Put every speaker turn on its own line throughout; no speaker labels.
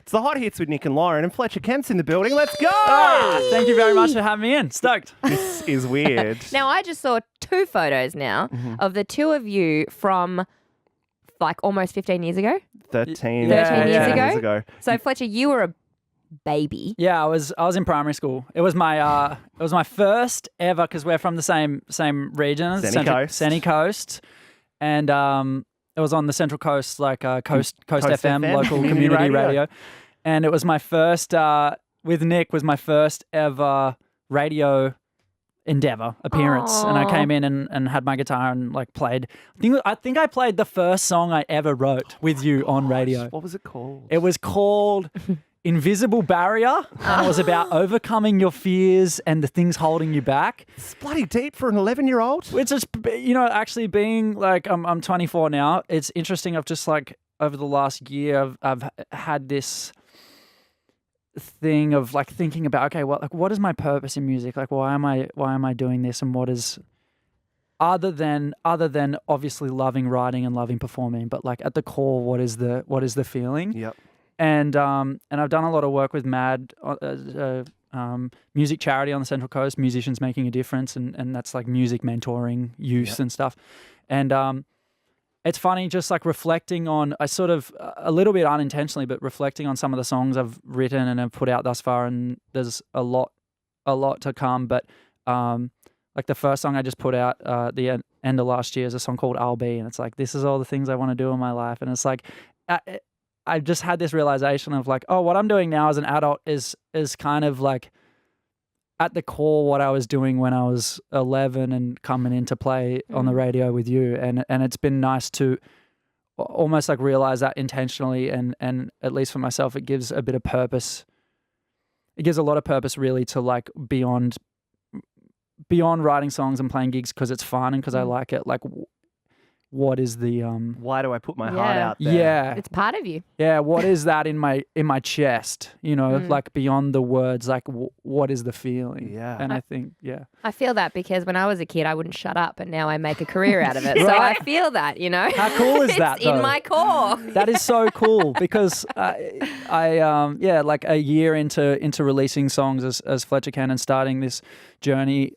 It's the Hot Hits with Nic and Loren, and Fletcher Kent's in the building. Let's go!
Thank you very much for having me in. Stoked.
This is weird.
Now, I just saw 2 photos now of the 2 of you from like almost 15 years ago.
13
years
ago.
So, Fletcher, you were a baby.
Yeah, I was in primary school. It was my first ever, because we're from the same region, Sunny Coast, and it was on the Central Coast, like Coast FM, local community radio. And it was my first with Nic was my first ever radio endeavor appearance.
Aww.
And I came in and had my guitar and like played. I think I played the first song I ever wrote with you on radio.
What was it called?
It was called Invisible Barrier, and it was about overcoming your fears and the things holding you back.
It's bloody deep for an 11-year-old.
Which is, actually being like, I'm 24 now. It's interesting. I've just like over the last year, I've had this thing of like thinking about, okay, well, like what is my purpose in music? Like, why am I doing this? And what is other than obviously loving writing and loving performing, but like at the core, what is the feeling?
Yep.
And I've done a lot of work with MAD, music charity on the Central Coast, Musicians Making a Difference, and that's like music mentoring youth and stuff. And it's funny just like reflecting on, I sort of, a little bit unintentionally, but reflecting on some of the songs I've written and have put out thus far, and there's a lot to come. But like the first song I just put out the end of last year is a song called I'll Be, and it's like, this is all the things I want to do in my life. And it's like, I just had this realization of like, oh, what I'm doing now as an adult is kind of like at the core what I was doing when I was 11 and coming in to play on the radio with you. And it's been nice to almost like realize that intentionally, and at least for myself, it gives a bit of purpose. It gives a lot of purpose really to like beyond writing songs and playing gigs because it's fun and because I like it. Like, what is the
why do I put my heart out there?
Yeah,
It's part of you.
yeah. What is that in my chest? Like beyond the words. Like what is the feeling?
Yeah.
And I think
I feel that because when I was a kid, I wouldn't shut up, and now I make a career out of it. So I feel that,
How cool is that?
It's in
though?
my core.
That is so cool because I like a year into releasing songs as Fletcher Kent and starting this journey,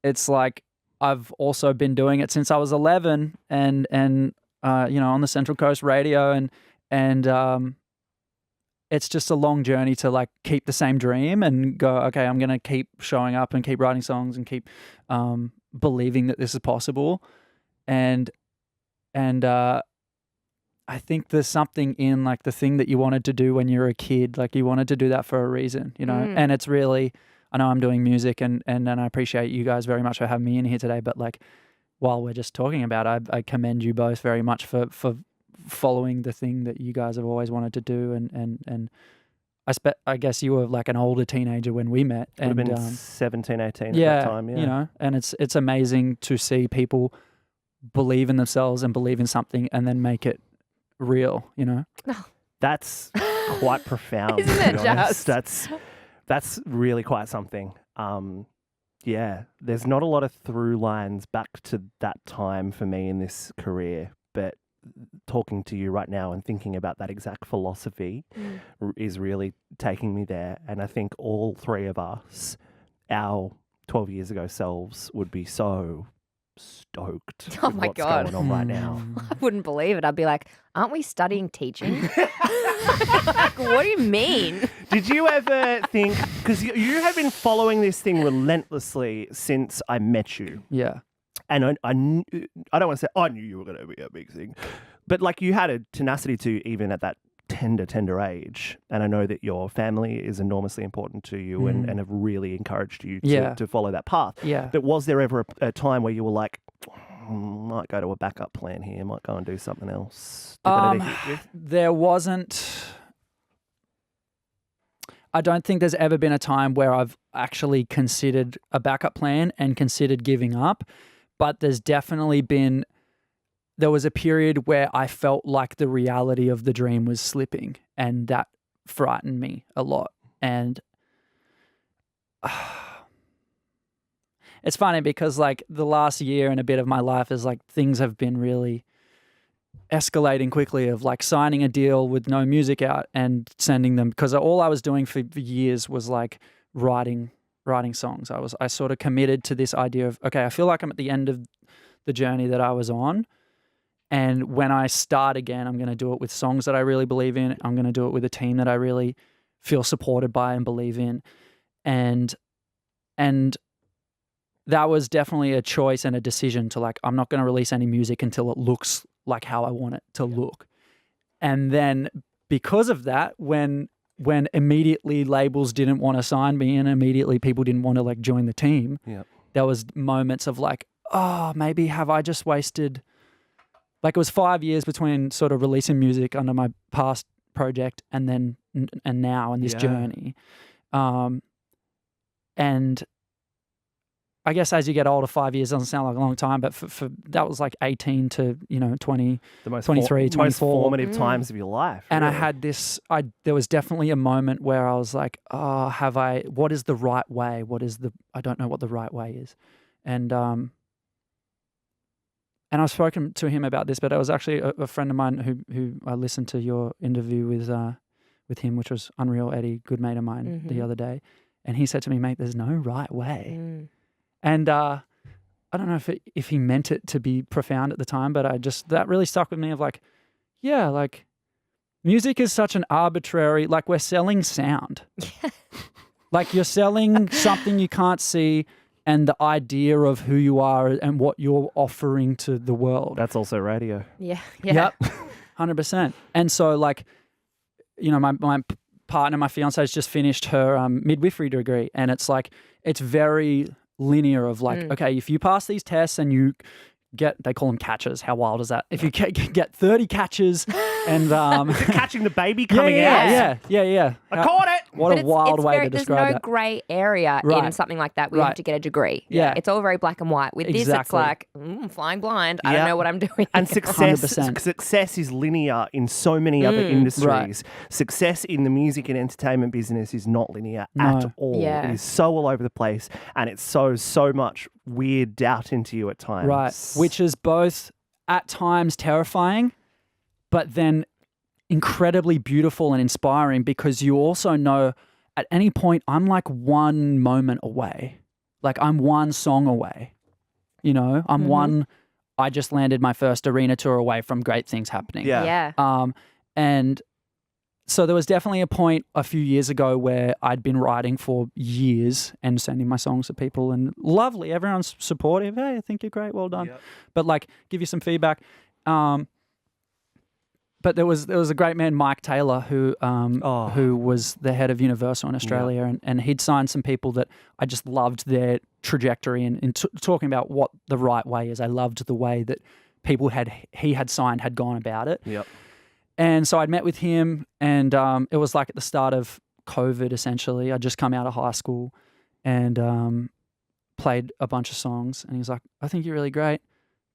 it's like I've also been doing it since I was 11 and on the Central Coast radio and it's just a long journey to like keep the same dream and go, okay, I'm going to keep showing up and keep writing songs and keep believing that this is possible. And I think there's something in like the thing that you wanted to do when you were a kid, like you wanted to do that for a reason, and it's really, I know I'm doing music and I appreciate you guys very much for having me in here today. But like, while we're just talking about it, I commend you both very much for following the thing that you guys have always wanted to do. And I guess you were like an older teenager when we met.
Would have been 17, 18 at that time. Yeah.
And it's amazing to see people believe in themselves and believe in something and then make it real,
That's quite profound.
Isn't
to be
it
honest.
just?
That's really quite something. There's not a lot of through lines back to that time for me in this career, but talking to you right now and thinking about that exact philosophy is really taking me there. And I think all 3 of us, our 12 years ago selves, would be so stoked
Oh
with
my
what's
God.
going on right now.
I wouldn't believe it. I'd be like, aren't we studying teaching? Like, what do you mean?
Did you ever think, because you have been following this thing relentlessly since I met you.
Yeah.
And I don't want to say I knew you were going to be a big thing, but like you had a tenacity to even at that tender age. And I know that your family is enormously important to you and have really encouraged you to follow that path.
Yeah.
But was there ever a time where you were like, might go to a backup plan here, might go and do something else?
There wasn't. I don't think there's ever been a time where I've actually considered a backup plan and considered giving up. But there's definitely been, there was a period where I felt like the reality of the dream was slipping, and that frightened me a lot. And it's funny because like the last year and a bit of my life is like things have been really escalating quickly of like signing a deal with no music out and sending them, because all I was doing for years was like writing songs. I sort of committed to this idea of, okay, I feel like I'm at the end of the journey that I was on. And when I start again, I'm going to do it with songs that I really believe in. I'm going to do it with a team that I really feel supported by and believe in. And that was definitely a choice and a decision to like, I'm not going to release any music until it looks like how I want it to look. And then because of that, when immediately labels didn't want to sign me and immediately people didn't want to like join the team, there was moments of like, oh, maybe have I just wasted, like it was 5 years between sort of releasing music under my past project and then and now in this journey. And I guess as you get older, 5 years doesn't sound like a long time, but for that was like 18 to 20,
The most
23, 24.
most formative times of your life.
And
really.
I had this, there was definitely a moment where I was like, oh, what is the right way? I don't know what the right way is. And I've spoken to him about this, but it was actually a friend of mine who I listened to your interview with him, which was unreal, Eddie, good mate of mine the other day. And he said to me, mate, there's no right way. And I don't know if he meant it to be profound at the time, but that really stuck with me of like, yeah, like music is such an arbitrary, like we're selling sound. Like you're selling something you can't see and the idea of who you are and what you're offering to the world.
That's also radio.
Yeah.
Yep, 100%. And so like, my partner, my fiancée, has just finished her midwifery degree, and it's like, it's very linear of like, okay, if you pass these tests and you get, they call them catches. How wild is that? If you get 30 catches and
catching the baby coming out.
Yeah.
I caught it.
What
But
a wild way to
there's
describe
no
that.
grey area in something like that where you have to get a degree.
Yeah.
It's all very black and white. With this, it's like, flying blind. I don't know what I'm doing.
And success
100%.
success is linear in so many other industries. Success in the music and entertainment business is not linear at all.
Yeah.
It is so all over the place, and it sows so much weird doubt into you at times.
Right, which is both at times terrifying, but then incredibly beautiful and inspiring, because you also know at any point I'm like one moment away. Like I'm one song away. I'm one, I just landed my first arena tour away from great things happening.
Yeah.
And so there was definitely a point a few years ago where I'd been writing for years and sending my songs to people, and lovely, everyone's supportive. Hey, I think you're great, well done. Yep. But like, give you some feedback. But there was a great man, Mike Taylor, who was the head of Universal in Australia, and he'd signed some people that I just loved their trajectory and talking about what the right way is. I loved the way that people he had signed had gone about it.
Yep.
And so I'd met with him, and it was like at the start of COVID, essentially. I'd just come out of high school and played a bunch of songs, and he was like, I think you're really great.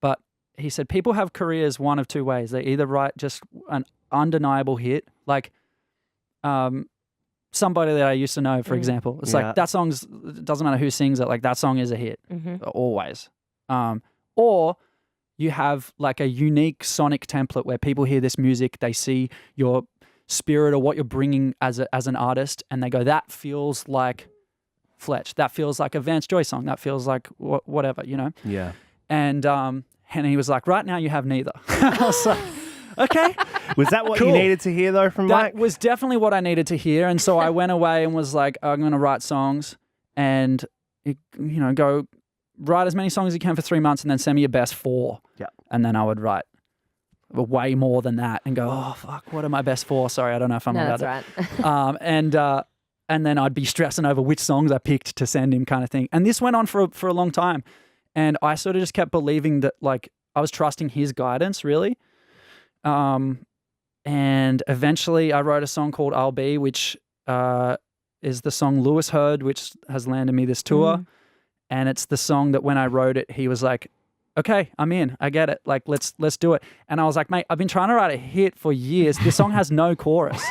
But he said, people have careers one of two ways. They either write just an undeniable hit, like somebody that I used to know, for example. It's like, that song's, it doesn't matter who sings it, like that song is a hit, always. Or you have like a unique sonic template where people hear this music, they see your spirit or what you're bringing as an artist, and they go, that feels like Fletch. That feels like a Vance Joy song. That feels like whatever,
Yeah.
And he was like, right now you have neither. I was like, okay.
Was that what
Cool.
you needed to hear though from Mike?
That was definitely what I needed to hear. And so I went away and was like, I'm going to write songs and, go write as many songs as you can for 3 months and then send me your best 4.
Yeah.
And then I would write way more than that and go, oh, fuck, what are my best 4? Sorry, I don't know if I'm allowed
that's right.
And then I'd be stressing over which songs I picked to send him, kind of thing. And this went on for a long time. And I sort of just kept believing that, like, I was trusting his guidance, really. And eventually I wrote a song called I'll Be, which is the song Lewis heard, which has landed me this tour. And it's the song that when I wrote it, he was like, okay, I'm in. I get it. Like, let's do it. And I was like, mate, I've been trying to write a hit for years. This song has no chorus.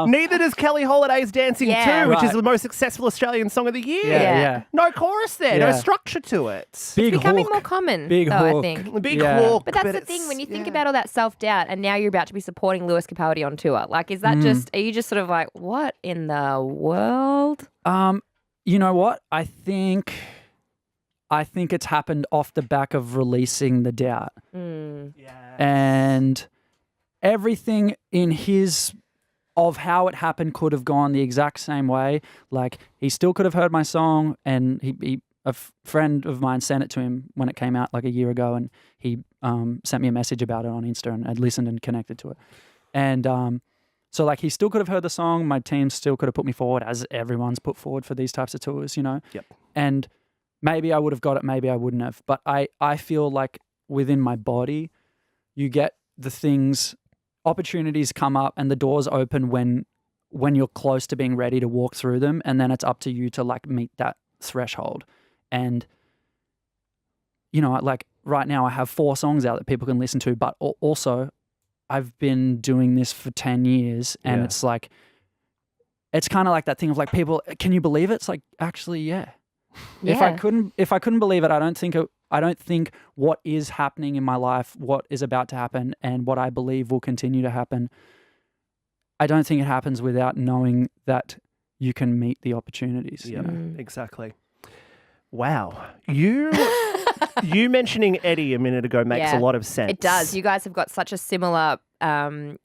Neither does Kelly Holiday's Dancing
Yeah.
2, which is
Right.
the most successful Australian song of the year.
Yeah.
No chorus there, no
Yeah.
structure to it.
Big
Becoming
hook.
more common,
Big
though,
hook.
I think.
Big
Yeah.
hook.
But that's the thing, when you think about all that self-doubt and now you're about to be supporting Lewis Capaldi on tour, like, is that are you just sort of like, what in the world?
You know what? I think it's happened off the back of releasing The Doubt. And everything in of how it happened could have gone the exact same way. Like, he still could have heard my song, and a friend of mine sent it to him when it came out like a year ago, and he sent me a message about it on Insta, and I'd listened and connected to it. And so, like, he still could have heard the song. My team still could have put me forward, as everyone's put forward for these types of tours, you know?
Yep.
And maybe I would have got it, maybe I wouldn't have. But I feel like within my body, you get the things, opportunities come up and the doors open when you're close to being ready to walk through them. And then it's up to you to, like, meet that threshold. And, you know, like, right now I have 4 songs out that people can listen to, but also I've been doing this for 10 years and it's like, it's kind of like that thing of like, people, can you believe it? It's like, actually, yeah. If I couldn't believe it, I don't think what is happening in my life, what is about to happen, and what I believe will continue to happen, I don't think it happens without knowing that you can meet the opportunities.
Yeah,
you know?
exactly. Wow. You mentioning Eddie a minute ago makes a lot of sense.
It does. You guys have got such a similar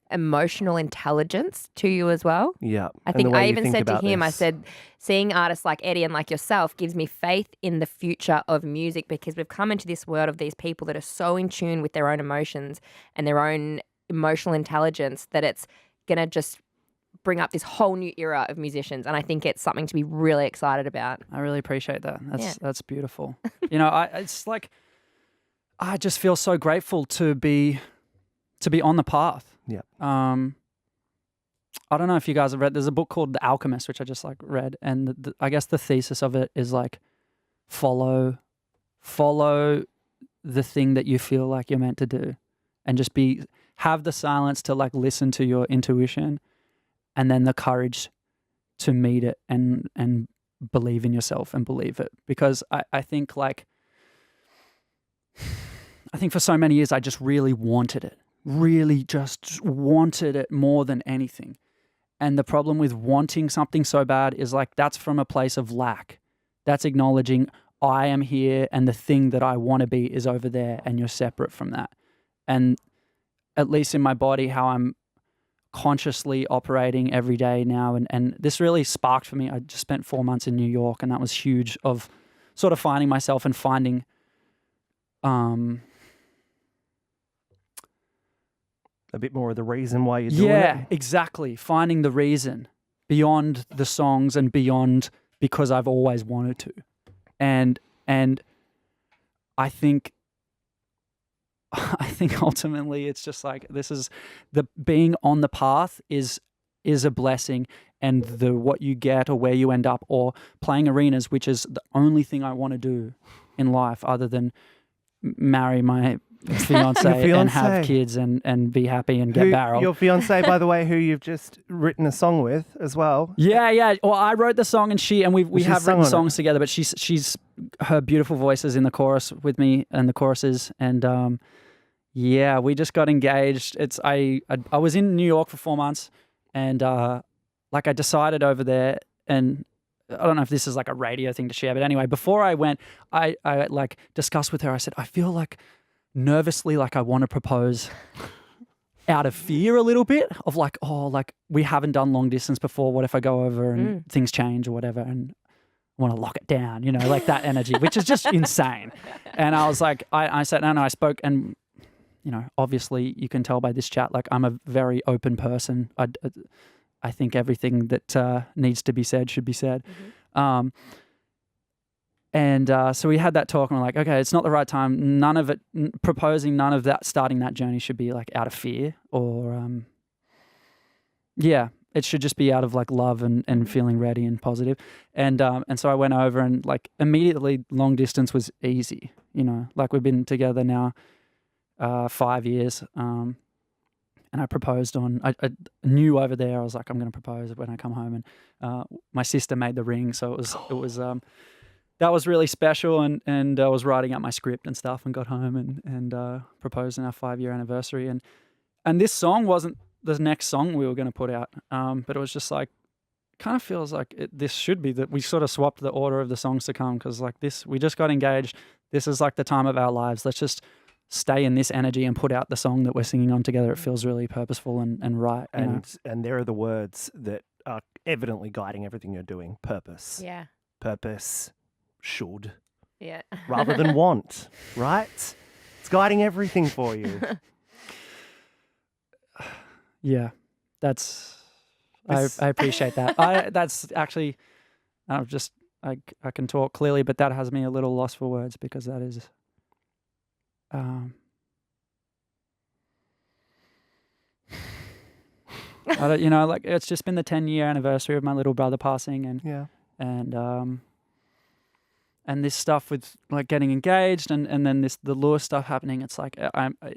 emotional intelligence to you as well.
Yeah.
I think I even said to him, I said, seeing artists like Eddie and like yourself gives me faith in the future of music, because we've come into this world of these people that are so in tune with their own emotions and their own emotional intelligence that it's going to just bring up this whole new era of musicians. And I think it's something to be really excited about.
I really appreciate that. That's beautiful. You know, it's like, I just feel so grateful to be on the path.
Yeah.
I don't know if you guys have read, there's a book called The Alchemist, which I just like read. And I guess the thesis of it is like, follow the thing that you feel like you're meant to do, and just have the silence to like listen to your intuition, and then the courage to meet it and believe in yourself and believe it. Because I think for so many years I just really wanted it. Really just wanted it more than anything. And the problem with wanting something so bad is like, that's from a place of lack. That's acknowledging I am here and the thing that I want to be is over there, and you're separate from that. And at least in my body, how I'm consciously operating every day now. And this really sparked for me. I just spent 4 months in New York, and that was huge, of sort of finding myself and finding
a bit more of the reason why you're doing it.
Yeah, exactly. Finding the reason beyond the songs and beyond because I've always wanted to. And I think ultimately it's just like, this is the being on the path is a blessing, and what you get or where you end up, or playing arenas, which is the only thing I want to do in life other than marry my fiance and have kids and be happy and get barrel.
Your fiance, by the way, who you've just written a song with as well.
Yeah. Well, I wrote the song, and we have written songs together, but she's her beautiful voice is in the chorus with me and the choruses, and yeah, we just got engaged. I was in New York for 4 months, and like I decided over there, and I don't know if this is like a radio thing to share, but anyway, before I went, I like discussed with her. I said, I feel like nervously like I want to propose out of fear a little bit of like, oh, like we haven't done long distance before. What if I go over and things change or whatever, and I want to lock it down, you know, like that energy, which is just insane. And I was like, I said, no, I spoke, and you know, obviously you can tell by this chat, like I'm a very open person. I think everything that needs to be said should be said. Mm-hmm. And so we had that talk, and we're like, okay, it's not the right time. None of it, proposing, none of that, starting that journey should be like out of fear or, it should just be out of like love and feeling ready and positive. And so I went over, and like immediately long distance was easy, you know, like we've been together now 5 years. And and I proposed I knew over there, I was like, I'm going to propose when I come home. And my sister made the ring. So it was that was really special. And I was writing out my script and stuff and got home and proposed on our 5-year anniversary. And this song wasn't the next song we were going to put out. But it was just like, kind of feels like this should be that we sort of swapped the order of the songs to come. Cause like we just got engaged. This is like the time of our lives. Let's just stay in this energy and put out the song that we're singing on together. It feels really purposeful and right.
And there are the words that are evidently guiding everything you're doing. Purpose.
Yeah.
Purpose. Should.
Yeah.
Rather than want. Right? It's guiding everything for you.
Yeah. I appreciate that. That's actually, I can talk clearly, but that has me a little lost for words because that is, like it's just been the 10-year anniversary of my little brother passing, and this stuff with like getting engaged, and then the Lewis stuff happening. It's like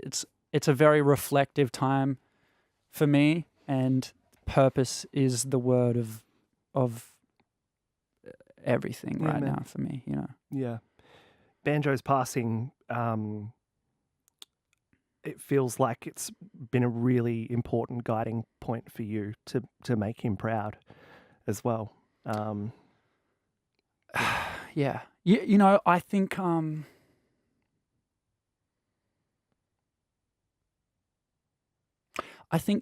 it's a very reflective time for me, and purpose is the word of everything right now for me.
Yeah, Banjo's passing. It feels like it's been a really important guiding point for you to make him proud as well.
Yeah. I think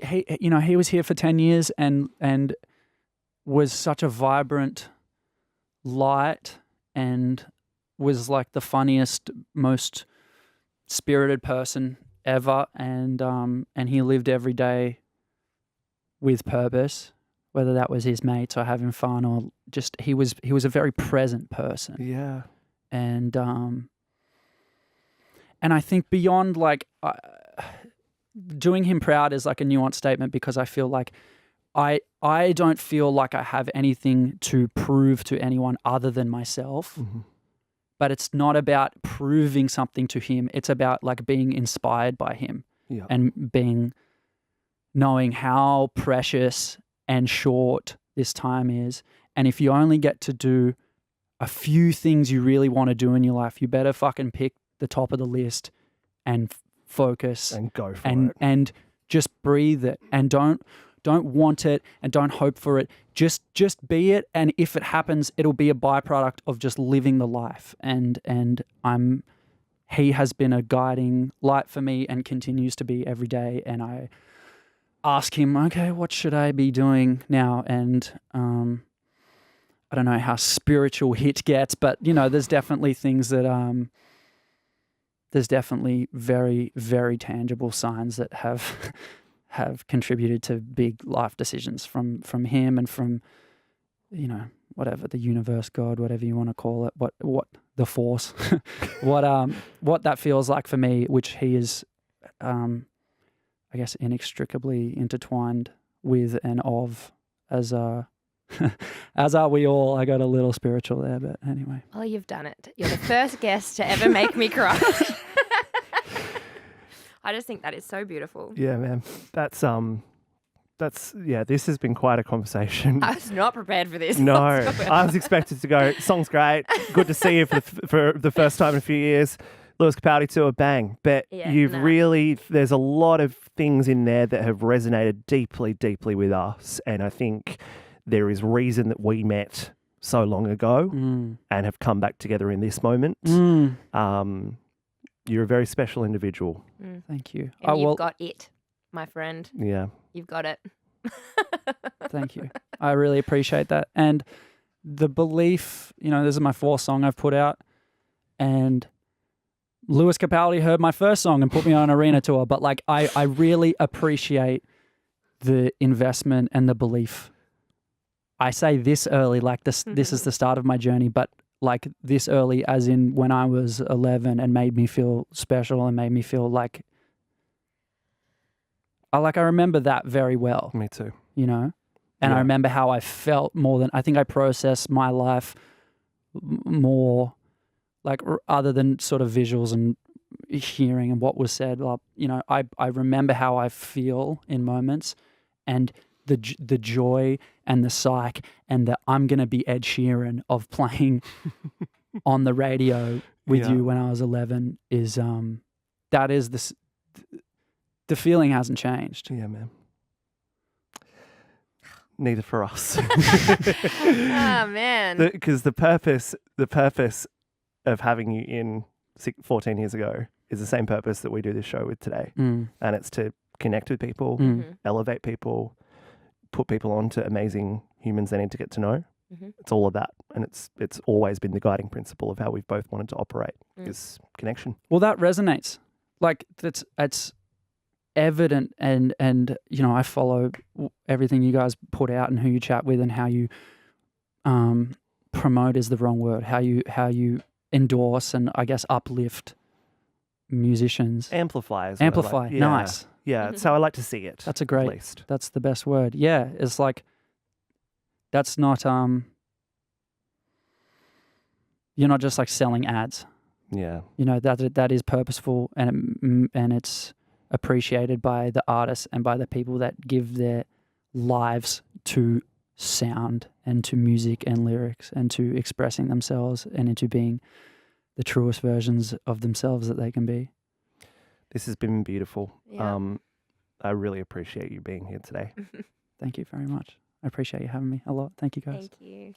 he was here for 10 years and was such a vibrant light and was like the funniest, most spirited person ever, and he lived every day with purpose, whether that was his mates or having fun or just he was a very present person.
Yeah.
And I think beyond like doing him proud is like a nuanced statement, because I feel like I don't feel like I have anything to prove to anyone other than myself.
Mm-hmm.
But it's not about proving something to him. It's about like being inspired by him and knowing how precious and short this time is. And if you only get to do a few things you really want to do in your life, you better fucking pick the top of the list and focus
and go for it.
And just breathe it, and don't want it and don't hope for it. Just be it, and if it happens, it'll be a byproduct of just living the life. And he has been a guiding light for me and continues to be every day. And I ask him, okay, what should I be doing now? And I don't know how spiritual HIT gets, but there's definitely things that there's definitely very, very tangible signs that have contributed to big life decisions from him and from, whatever, the universe, God, whatever you want to call it, what the force, what that feels like for me, which he is, I guess, inextricably intertwined with and of, as are we all. I got a little spiritual there, but anyway.
Oh, you've done it. You're the first guest to ever make me cry. I just think that is so beautiful.
Yeah, man. That's this has been quite a conversation.
I was not prepared for this.
No, I was expected to go, song's great, good to see you for the first time in a few years. Lewis Capaldi tour, bang. But there's a lot of things in there that have resonated deeply, deeply with us. And I think there is reason that we met so long ago and have come back together in this moment. You're a very special individual.
Thank you.
And you've got it, my friend.
Yeah.
You've got it.
Thank you. I really appreciate that. And the belief, this is my 4th song I've put out, and Lewis Capaldi heard my first song and put me on an arena tour. But like, I really appreciate the investment and the belief. I say this early, like this is the start of my journey, but like this early as in when I was 11, and made me feel special and made me feel like I remember that very well.
Me too.
And I remember how I felt more than, I think I processed my life more like other than sort of visuals and hearing and what was said. Like, you know, I remember how I feel in moments, and the joy and the psych and the I'm gonna be Ed Sheeran of playing on the radio with you when I was 11 is that is the feeling hasn't changed.
Yeah, man. Neither for us.
Oh man.
Because the purpose of having you in 14 years ago is the same purpose that we do this show with today. And it's to connect with people, elevate people, put people on to amazing humans they need to get to know. It's all of that. And it's always been the guiding principle of how we've both wanted to operate is connection.
Well, that resonates. Like it's evident, and you know, I follow everything you guys put out and who you chat with and how you promote is the wrong word. How you endorse and I guess uplift musicians.
Amplify.
Amplify.
Yeah.
Nice.
Yeah, it's how I like to see it.
That's a great.
At least.
That's the best word. Yeah, it's like that's not you're not just like selling ads.
Yeah.
You know, that is purposeful, and it's appreciated by the artists and by the people that give their lives to sound and to music and lyrics and to expressing themselves and into being the truest versions of themselves that they can be.
This has been beautiful.
Yeah.
I really appreciate you being here today.
Thank you very much. I appreciate you having me a lot. Thank you, guys.
Thank you.